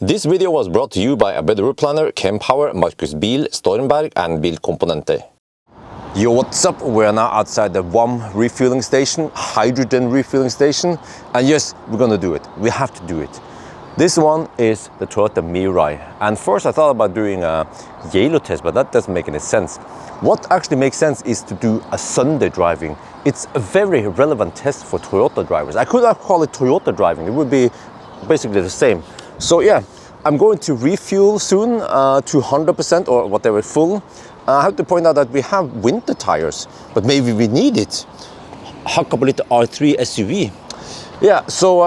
This video was brought to you by a better route planner, Kempower, Markus Bil, Stormberg and Bilkomponenter. Yo, what's up? We're now outside the WAM refueling station, hydrogen refueling station. And yes, we're gonna do it. We have to do it. This one is the Toyota Mirai. And first I thought about doing a Yellow test, but that doesn't make any sense. What actually makes sense is to do a Sunday driving. It's a very relevant test for Toyota drivers. I could not call it Toyota driving. It would be basically the same. So yeah, I'm going to refuel soon to 100% or whatever, full. I have to point out that we have winter tires, but maybe we need it. Hakkabolite R3 SUV. Yeah, so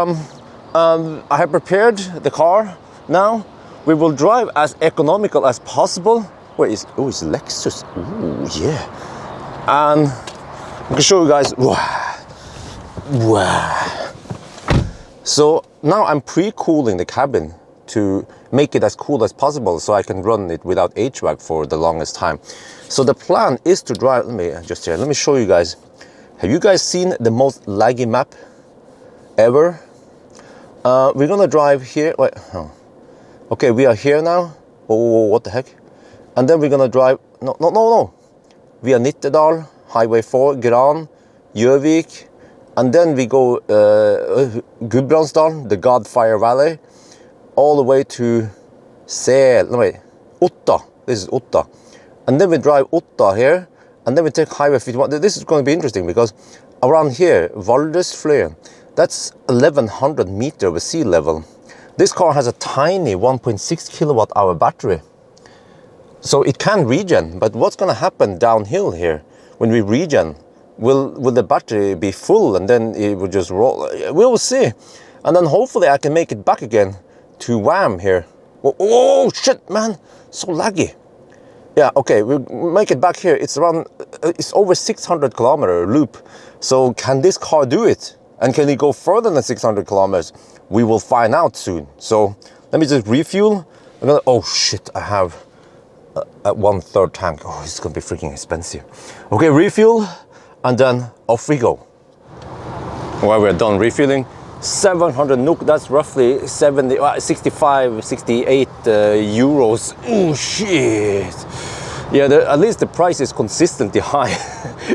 I have prepared the car now. We will drive as economical as possible. Wait, it's Lexus. Ooh, yeah. And I can show you guys. Wow. So now I'm pre-cooling the cabin to make it as cool as possible so I can run it without HVAC for the longest time. So the plan is to drive, let me show you guys. Have you guys seen the most laggy map ever? We're gonna drive here, wait, oh. Okay, we are here now. Oh, what the heck? And then we're gonna drive, no. Via Nittedal, Highway 4, Gran, Gjøvik, and then we go Gudbrandsdal, the Godfire Valley, all the way to Utta. This is Utta. And then we drive Utta here, and then we take Highway 51. This is going to be interesting because around here, Valdresfløyen, that's 1100 meters over sea level. This car has a tiny 1.6 kilowatt hour battery. So it can regen, but what's going to happen downhill here when we regen? Will the battery be full and then it will just roll? We will see. And then hopefully I can make it back again to WAM here. Oh shit, man, so laggy. Yeah, okay, we'll make it back here. It's over 600 kilometer loop. So can this car do it? And can it go further than 600 kilometers? We will find out soon. So let me just refuel. Oh shit, I have a 1/3 tank. Oh, it's gonna be freaking expensive. Okay, refuel, and then off we go. Well, we're done refueling. 700 NOK, that's roughly 65, 68 euros. Oh shit. Yeah, at least the price is consistently high.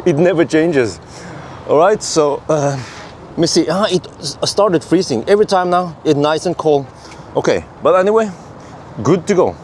It never changes. All right, so let me see. It started freezing every time now. It's nice and cold. Okay, but anyway, good to go.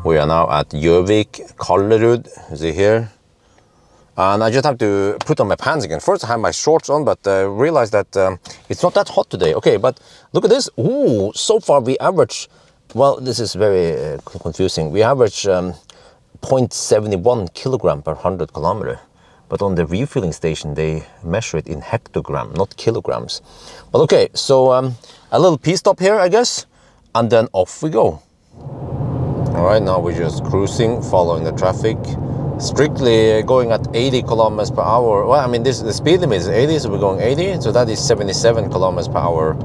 We are now at Gjøvik, Kallerud, you see here. And I just have to put on my pants again. First I have my shorts on, but realized that it's not that hot today. Okay, but look at this. Ooh, so far we average, well, this is very confusing. We average 0.71 kilogram per 100 kilometer. But on the refueling station, they measure it in hectogram, not kilograms. But okay, so a little P-stop here, I guess. And then off we go. All right, now we're just cruising, following the traffic, strictly going at 80 kilometers per hour. Well, I mean, the speed limit is 80, so we're going 80. So that is 77 kilometers per hour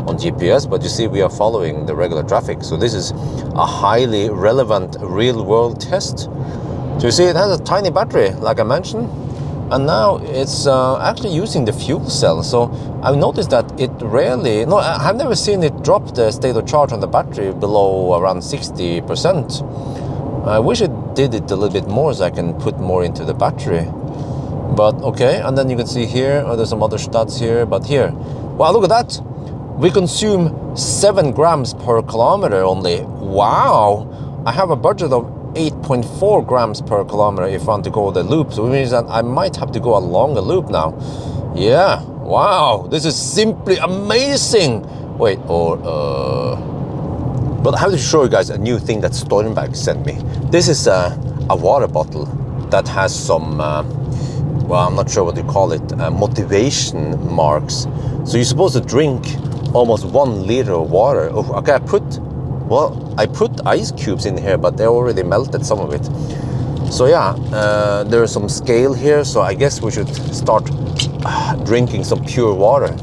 on GPS. But you see, we are following the regular traffic. So this is a highly relevant real-world test. So you see, it has a tiny battery, like I mentioned. And now it's actually using the fuel cell. So I've noticed that it rarely, I've never seen it drop the state of charge on the battery below around 60%. I wish it did it a little bit more so I can put more into the battery. But okay, and then you can see here, there's some other stats here, but here, wow, look at that. We consume 7 grams per kilometer only. Wow, I have a budget of 8.4 grams per kilometer if I want to go the loop. So it means that I might have to go a longer loop now. Yeah, wow, this is simply amazing. Wait, but I have to show you guys a new thing that Stormberg sent me. This is a water bottle that has some well, I'm not sure what you call it, motivation marks. So you're supposed to drink almost 1 liter of water. Oh, okay, I put ice cubes in here, but they already melted some of it. So yeah, there is some scale here, so I guess we should start drinking some pure water.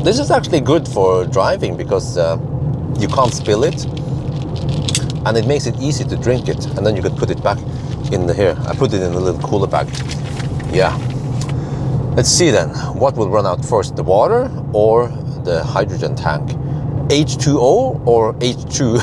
This is actually good for driving because you can't spill it, and it makes it easy to drink it, and then you can put it back in here. I put it in a little cooler bag. Yeah. Let's see then, what will run out first, the water or the hydrogen tank? H2O or H2?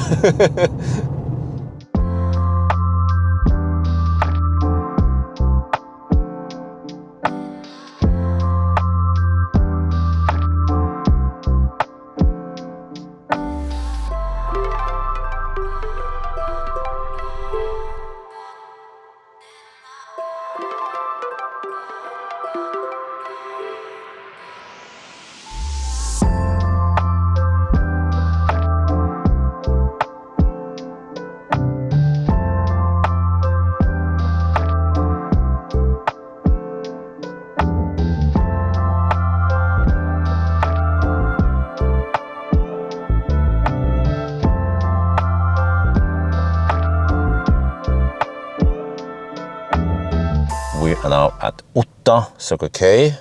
We are now at Utta, Circle K,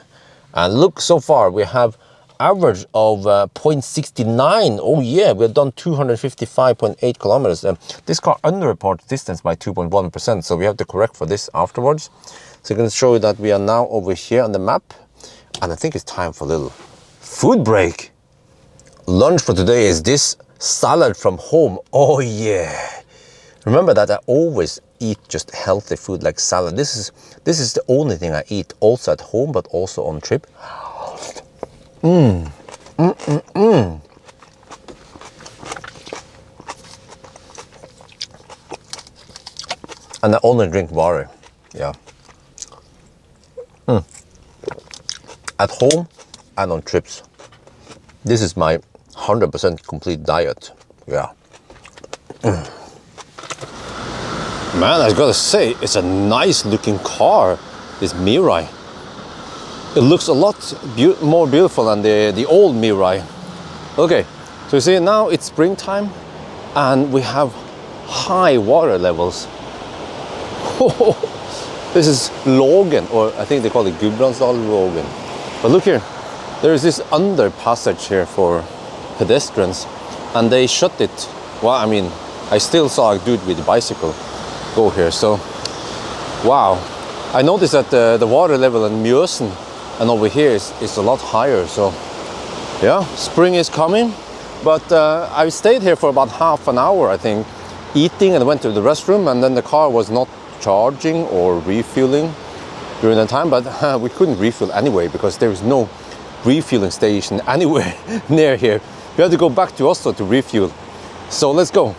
and look, so far we have average of 0.69. Oh yeah, we've done 255.8 kilometers. This car underreports distance by 2.1%, so we have to correct for this afterwards. So I'm going to show you that we are now over here on the map, and I think it's time for a little food break. Lunch for today is this salad from home. Oh yeah. Remember that I always eat just healthy food like salad. This is the only thing I eat, also at home, but also on trip. And I only drink water. Yeah. At home and on trips. This is my 100% complete diet. Yeah. Man, I gotta say, it's a nice looking car, this Mirai. It looks a lot more beautiful than the old Mirai. Okay, so you see now it's springtime and we have high water levels. This is Lågen, or I think they call it Lågen. But look here, there is this under passage here for pedestrians, and they shut it. Well, I mean, I still saw a dude with a bicycle go here, so wow. I noticed that the water level in Mjøsen and over here is a lot higher, so yeah, spring is coming. But I stayed here for about half an hour, I think, eating, and went to the restroom, and then the car was not charging or refueling during the time, but we couldn't refuel anyway because there is no refueling station anywhere near here. We have to go back to Oslo to refuel. So let's go.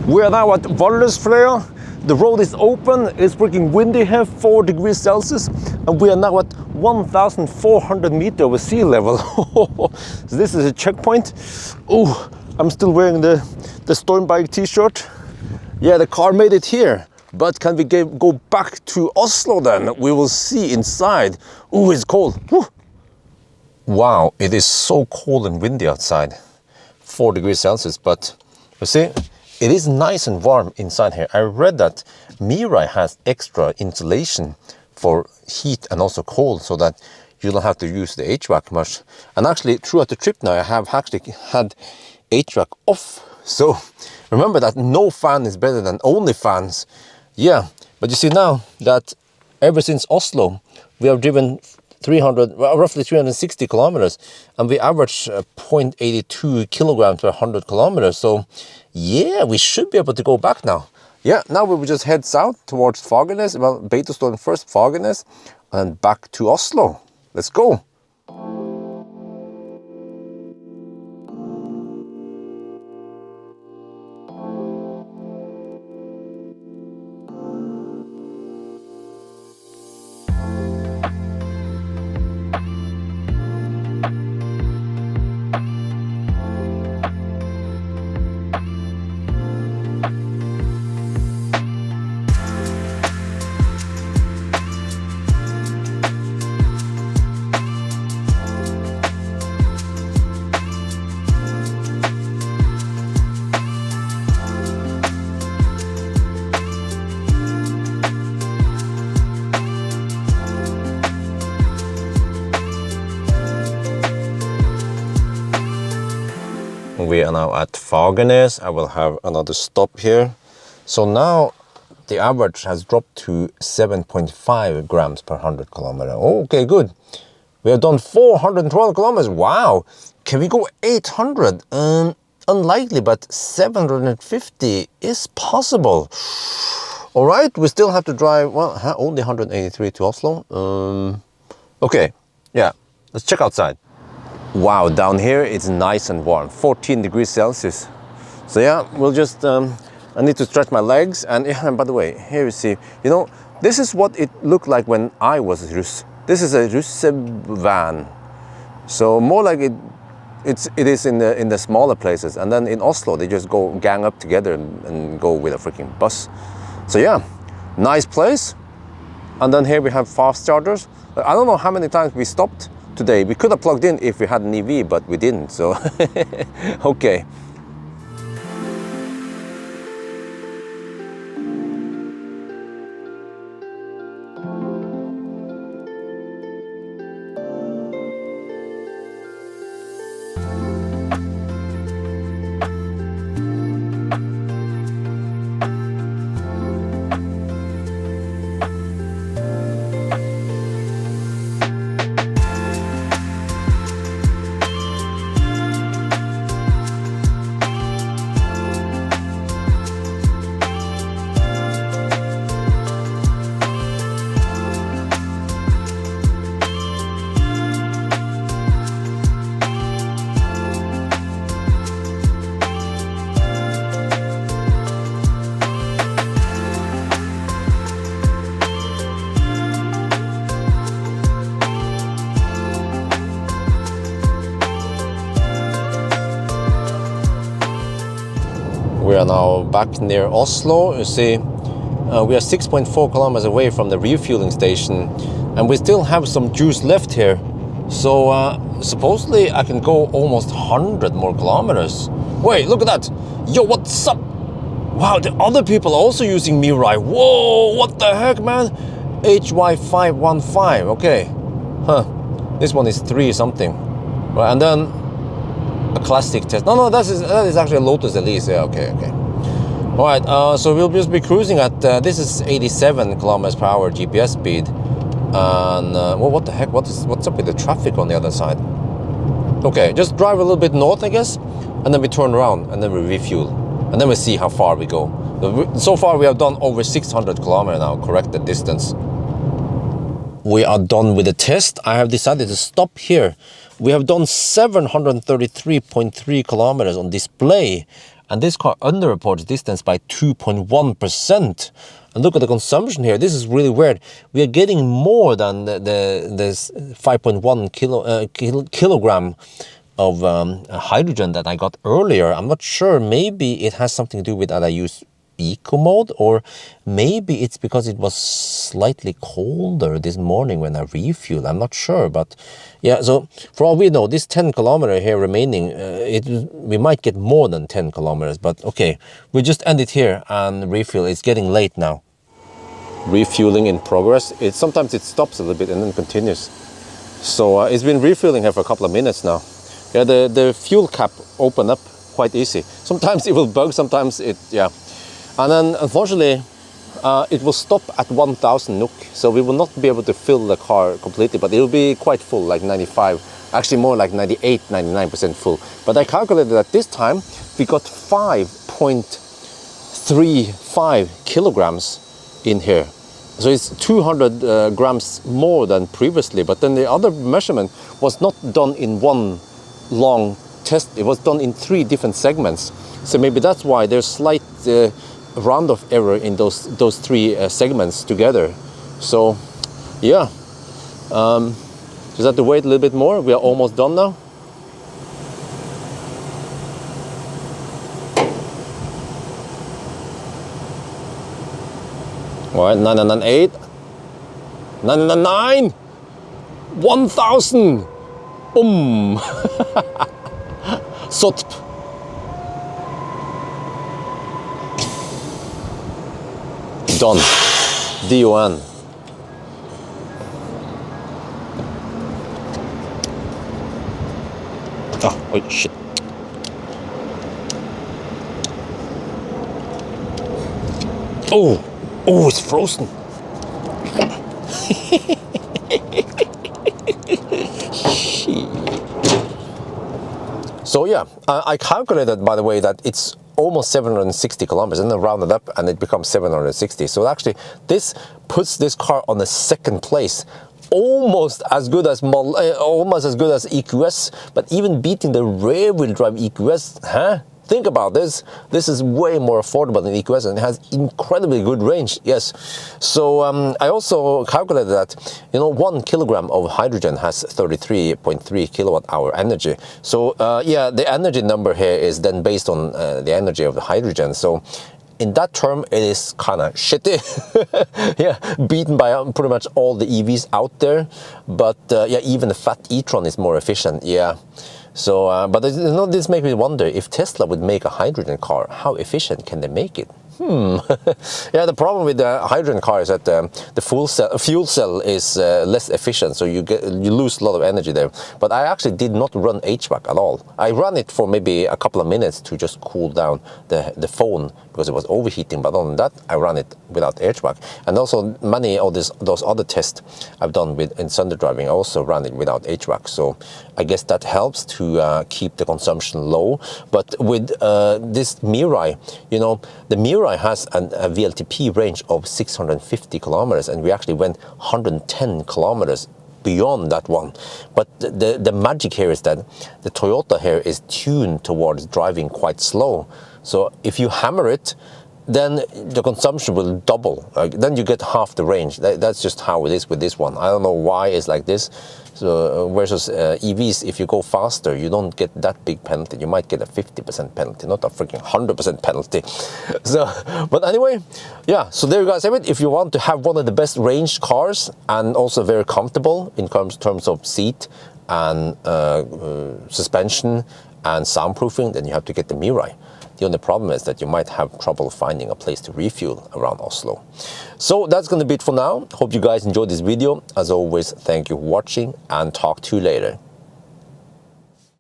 We are now at Valdresfløya. The road is open, it's freaking windy here, 4 degrees Celsius, and we are now at 1,400 meters over sea level. So this is a checkpoint. Oh, I'm still wearing the storm bike t-shirt. Yeah, the car made it here, but can we go back to Oslo then? We will see inside. Oh, it's cold. Woo. Wow, it is so cold and windy outside. 4 degrees Celsius, but you see, it is nice and warm inside here. I read that Mirai has extra insulation for heat and also cold, so that you don't have to use the HVAC much. And actually, throughout the trip now, I have actually had HVAC off. So remember that no fan is better than only fans. Yeah, but you see now that ever since Oslo, we have driven roughly 360 kilometers, and we average 0.82 kilograms per 100 kilometers. So yeah, we should be able to go back now. Yeah, now we will just head south towards Fagernes, well, Beitostølen first, Fagernes, and back to Oslo. Let's go. We are now at Fagernes. I will have another stop here. So now the average has dropped to 7.5 grams per 100 kilometer. Okay, good. We have done 412 kilometers. Wow. Can we go 800? Unlikely, but 750 is possible. All right, we still have to drive, well, only 183 to Oslo. Okay, yeah, let's check outside. Wow, down here it's nice and warm, 14 degrees Celsius. So yeah, we'll just, I need to stretch my legs. And yeah, and by the way, here you see, you know, this is what it looked like when I was Russ. This is a Russe van. So more like it is in the smaller places. And then in Oslo, they just gang up together and go with a freaking bus. So yeah, nice place. And then here we have fast chargers. I don't know how many times we stopped today. We could have plugged in if we had an EV, but we didn't, so okay. We are now back near Oslo. You see, we are 6.4 kilometers away from the refueling station, and we still have some juice left here. So supposedly I can go almost 100 more kilometers. Wait, look at that. Yo, what's up? Wow, the other people are also using Mirai. Whoa, what the heck, man? HY515, okay. Huh, this one is 3 something. Right, and then a classic test. No, that is actually a Lotus Elise. Yeah, okay. All right, so we'll just be cruising at, this is 87 kilometers per hour GPS speed. And, well, what the heck, what's up with the traffic on the other side? Okay, just drive a little bit north, I guess, and then we turn around, and then we refuel. And then we see how far we go. So far, we have done over 600 kilometers now, corrected distance. We are done with the test. I have decided to stop here. We have done 733.3 kilometers on display, and this car underreports distance by 2.1%. And look at the consumption here. This is really weird. We are getting more than this 5.1 kilogram of hydrogen that I got earlier. I'm not sure. Maybe it has something to do with that I use eco mode, or maybe it's because it was slightly colder this morning when I refueled. I'm not sure, but yeah, so for all we know, this 10 kilometer here remaining, we might get more than 10 kilometers, but okay, we just end it here and refuel. It's getting late now. Refueling in progress. Sometimes it stops a little bit and then continues. So it's been refueling here for a couple of minutes now. Yeah, the fuel cap opened up quite easy. Sometimes it will bug, sometimes it, yeah. And then unfortunately, it will stop at 1000 NOK. So we will not be able to fill the car completely, but it will be quite full, like 95, actually more like 98, 99% full. But I calculated that this time we got 5.35 kilograms in here. So it's 200 grams more than previously, but then the other measurement was not done in one long test. It was done in 3 different segments. So maybe that's why there's slight round of error in those 3 segments together. So yeah, just have to wait a little bit more. We are almost done now. All right, 998, 999, 1000. Sotp. Done. D-O-N. Oh, shit. Oh, it's frozen. So yeah, I calculated, by the way, that it's almost 760 kilometers, and then round it up and it becomes 760. So actually this puts this car on the 2nd place, almost as good as EQS, but even beating the rear-wheel drive EQS. Think about this. This is way more affordable than EQS, and it has incredibly good range. Yes. So I also calculated that 1 kilogram of hydrogen has 33.3 kilowatt hour energy. So yeah, the energy number here is then based on the energy of the hydrogen. So in that term, it is kind of shitty. Yeah, beaten by pretty much all the EVs out there. But yeah, even the fat e-tron is more efficient. Yeah. So, but this makes me wonder, if Tesla would make a hydrogen car, how efficient can they make it? Yeah, the problem with the hydrogen car is that the fuel cell is less efficient, so you lose a lot of energy there. But I actually did not run HVAC at all. I ran it for maybe a couple of minutes to just cool down the phone because it was overheating. But other than that, I ran it without HVAC. And also many of those other tests I've done in Sunday driving, I also ran it without HVAC. So I guess that helps to keep the consumption low. But with this Mirai, the Mirai has a VLTP range of 650 kilometers, and we actually went 110 kilometers beyond that one. But the magic here is that the Toyota here is tuned towards driving quite slow. So if you hammer it, then the consumption will double. Then you get half the range. That's just how it is with this one. I don't know why it's like this. So versus EVs, if you go faster, you don't get that big penalty. You might get a 50% penalty, not a freaking 100% penalty. So, but anyway, yeah. So there you guys have it. If you want to have one of the best ranged cars and also very comfortable in terms of seat and suspension and soundproofing, then you have to get the Mirai. The only problem is that you might have trouble finding a place to refuel around Oslo. So that's going to be it for now. Hope you guys enjoyed this video. As always, thank you for watching, and talk to you later.